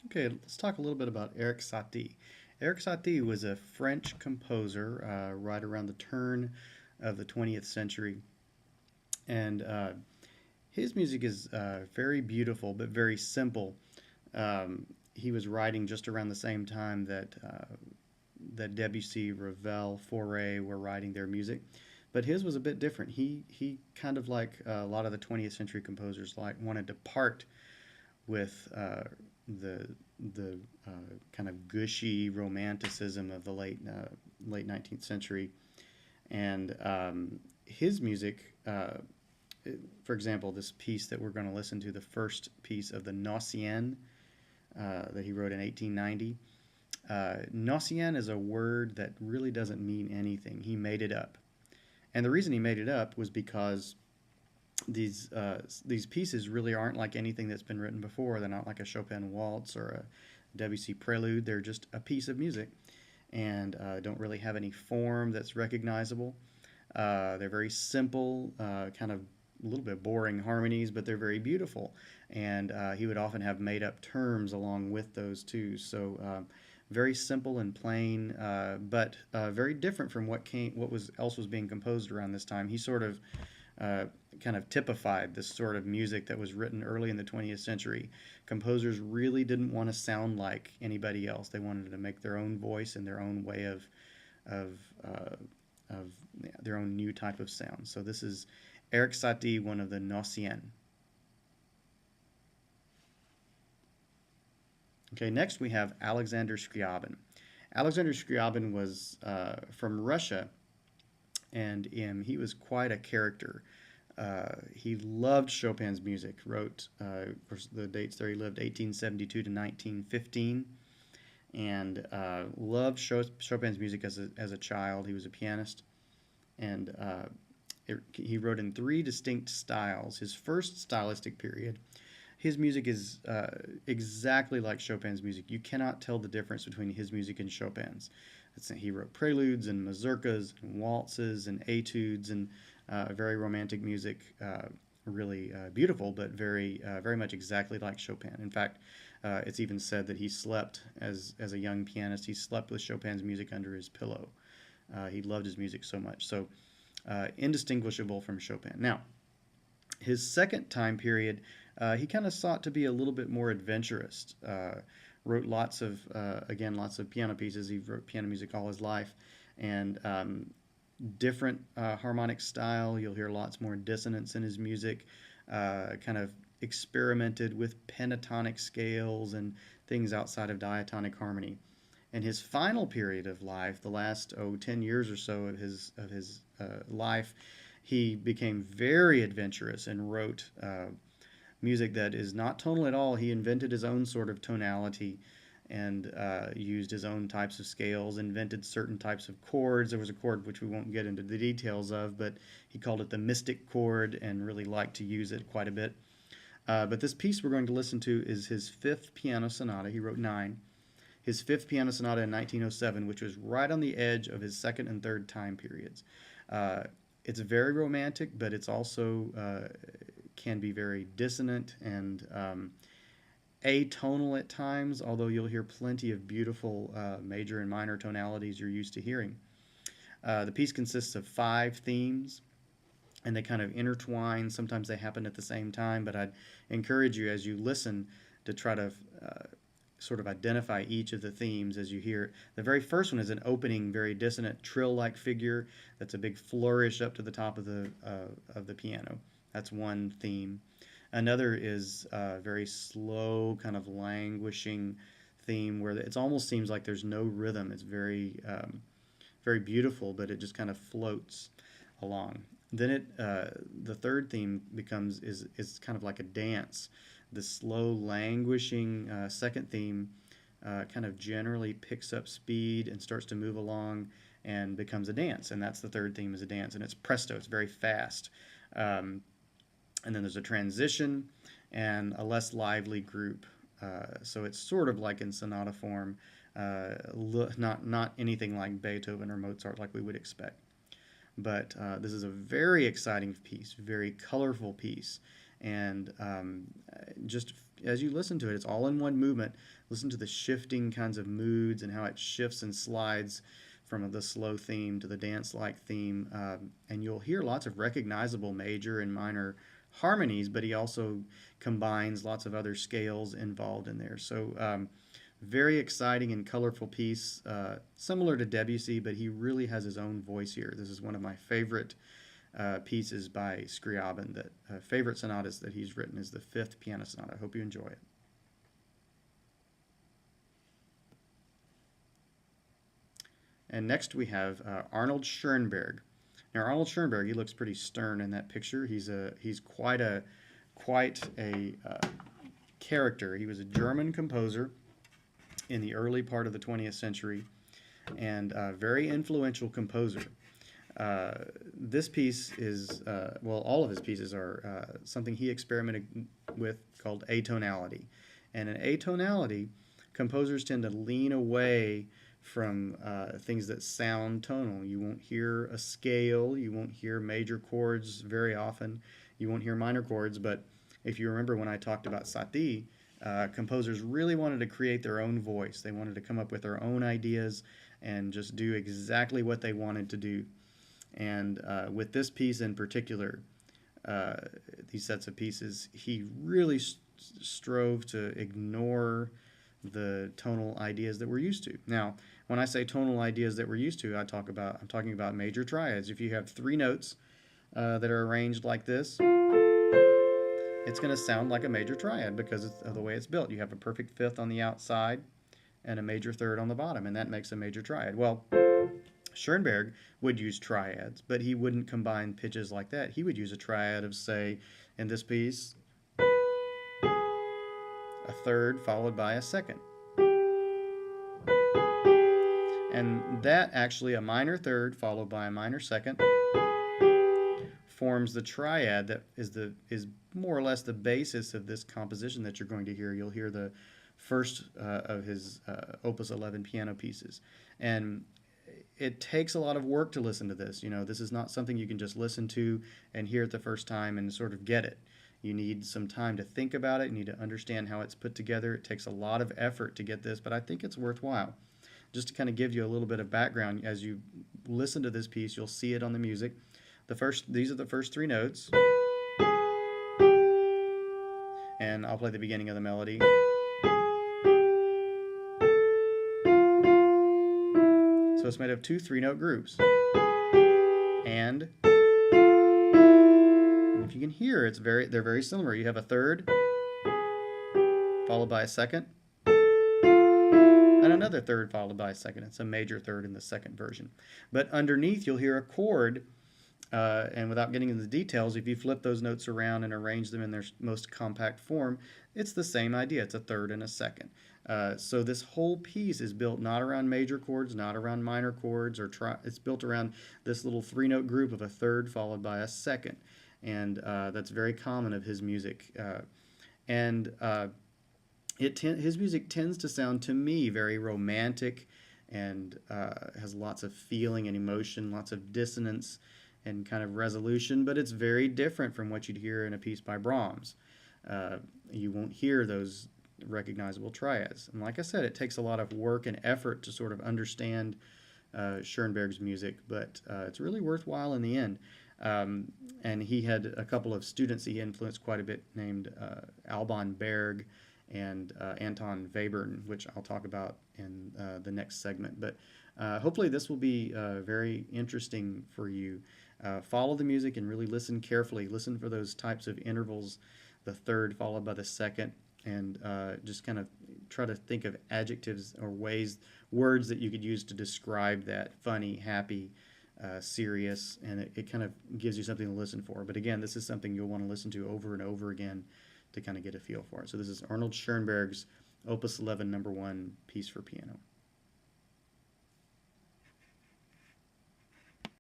Okay, let's talk a little bit about Eric Satie. Eric Satie was a French composer right around the turn of the 20th century, and his music is very beautiful but very simple. He was writing just around the same time that Debussy, Ravel, Fauré were writing their music, but his was a bit different. He kind of like a lot of the 20th century composers like wanted to part with the the kind of gushy romanticism of the late 19th century, and his music. For example, this piece that we're going to listen to, the first piece of the Gnossienne that he wrote in 1890. Gnossienne is a word that really doesn't mean anything. He made it up. And the reason he made it up was because these pieces really aren't like anything that's been written before. They're not like a Chopin waltz or a Debussy prelude. They're just a piece of music and don't really have any form that's recognizable. They're very simple, kind of a little bit boring harmonies, but they're very beautiful. And he would often have made up terms along with those too. So very simple and plain, but very different from what was else was being composed around this time. He sort of uh, kind of typified this sort of music that was written early in the 20th century. Composers really didn't want to sound like anybody else. They wanted to make their own voice and their own way of uh, of their own new type of sound. So this is Eric Satie, one of the Gnossiennes. Okay, next we have Alexander Scriabin. Alexander Scriabin was from Russia, and he was quite a character. He loved Chopin's music. Wrote, of course, the dates there. He lived 1872 to 1915, and loved Chopin's music as a child. He was a pianist, and he wrote in three distinct styles. His first stylistic period, his music is exactly like Chopin's music. You cannot tell the difference between his music and Chopin's. He wrote preludes and mazurkas and waltzes and etudes and very romantic music, really beautiful, but very much exactly like Chopin. In fact, it's even said that he slept as a young pianist. He slept with Chopin's music under his pillow. He loved his music so much. So indistinguishable from Chopin. Now, his second time period, he kind of sought to be a little bit more adventurous. Wrote lots of piano pieces. He wrote piano music all his life, and different harmonic style. You'll hear lots more dissonance in his music. Kind of experimented with pentatonic scales and things outside of diatonic harmony. In his final period of life, the last 10 years or so of his life, he became very adventurous and wrote music that is not tonal at all. He invented his own sort of tonality and used his own types of scales, invented certain types of chords. There was a chord which we won't get into the details of, but he called it the mystic chord and really liked to use it quite a bit. But this piece we're going to listen to is his fifth piano sonata. He wrote nine. His fifth piano sonata in 1907, which was right on the edge of his second and third time periods. Uh, it's very romantic, but it's also can be very dissonant and atonal at times, although you'll hear plenty of beautiful major and minor tonalities you're used to hearing. The piece consists of five themes, and they kind of intertwine. Sometimes they happen at the same time, but I'd encourage you as you listen to try to sort of identify each of the themes as you hear it. The very first one is an opening, very dissonant trill-like figure that's a big flourish up to the top of the piano. That's one theme. Another is a very slow, kind of languishing theme where it almost seems like there's no rhythm. It's very beautiful, but it just kind of floats along. Then the third theme is kind of like a dance. The slow, languishing second theme kind of generally picks up speed and starts to move along and becomes a dance. And that's the third theme is a dance, and it's presto. It's very fast. Um, and then there's a transition and a less lively group. So it's sort of like in sonata form, not anything like Beethoven or Mozart like we would expect. But this is a very exciting piece, very colorful piece, and just as you listen to it, it's all in one movement. Listen to the shifting kinds of moods and how it shifts and slides from the slow theme to the dance-like theme, and you'll hear lots of recognizable major and minor harmonies, but he also combines lots of other scales involved in there. So very exciting and colorful piece, similar to Debussy, but he really has his own voice here. This is one of my favorite pieces by Scriabin. That favorite sonatas that he's written is the Fifth Piano Sonata. I hope you enjoy it. And next we have Arnold Schoenberg. Now Arnold Schoenberg, he looks pretty stern in that picture. He's quite a character. He was a German composer in the early part of the 20th century, and a very influential composer. This piece is, well, all of his pieces are something he experimented with called atonality. And in atonality, composers tend to lean away from things that sound tonal. You won't hear a scale, you won't hear major chords very often, you won't hear minor chords, but if you remember when I talked about Satie, composers really wanted to create their own voice. They wanted to come up with their own ideas and just do exactly what they wanted to do. And with this piece in particular, these sets of pieces, he really strove to ignore the tonal ideas that we're used to. Now, when I say tonal ideas that we're used to, I'm talking about major triads. If you have three notes that are arranged like this, it's going to sound like a major triad because of the way it's built. You have a perfect fifth on the outside and a major third on the bottom, and that makes a major triad. Well, Schoenberg would use triads, but he wouldn't combine pitches like that. He would use a triad of, say, in this piece, a third followed by a second. And that actually, a minor third followed by a minor second, forms the triad that is more or less the basis of this composition that you're going to hear. You'll hear the first of his Opus 11 piano pieces. And it takes a lot of work to listen to this. You know, this is not something you can just listen to and hear it the first time and sort of get it. You need some time to think about it. You need to understand how it's put together. It takes a lot of effort to get this, but I think it's worthwhile. Just to kind of give you a little bit of background, as you listen to this piece, you'll see it on the music. These are the first three notes. And I'll play the beginning of the melody. So it's made of two three-note groups. And if you can hear, they're very similar. You have a third, followed by a second, and another third followed by a second. It's a major third in the second version. But underneath, you'll hear a chord, and without getting into the details, if you flip those notes around and arrange them in their most compact form, it's the same idea. It's a third and a second. So this whole piece is built not around major chords, not around minor chords, it's built around this little three-note group of a third followed by a second. And that's very common of his music. His music tends to sound, to me, very romantic and has lots of feeling and emotion, lots of dissonance and kind of resolution, but it's very different from what you'd hear in a piece by Brahms. You won't hear those recognizable triads. And like I said, it takes a lot of work and effort to sort of understand Schoenberg's music, but it's really worthwhile in the end. And he had a couple of students he influenced quite a bit named Alban Berg and Anton Webern, which I'll talk about in the next segment. But hopefully this will be very interesting for you. Follow the music and really listen carefully. Listen for those types of intervals, the third followed by the second, and just kind of try to think of adjectives or words that you could use to describe that: funny, happy, serious, and it kind of gives you something to listen for. But again, this is something you'll want to listen to over and over again to kind of get a feel for it. So this is Arnold Schoenberg's Opus 11 No. 1 piece for piano.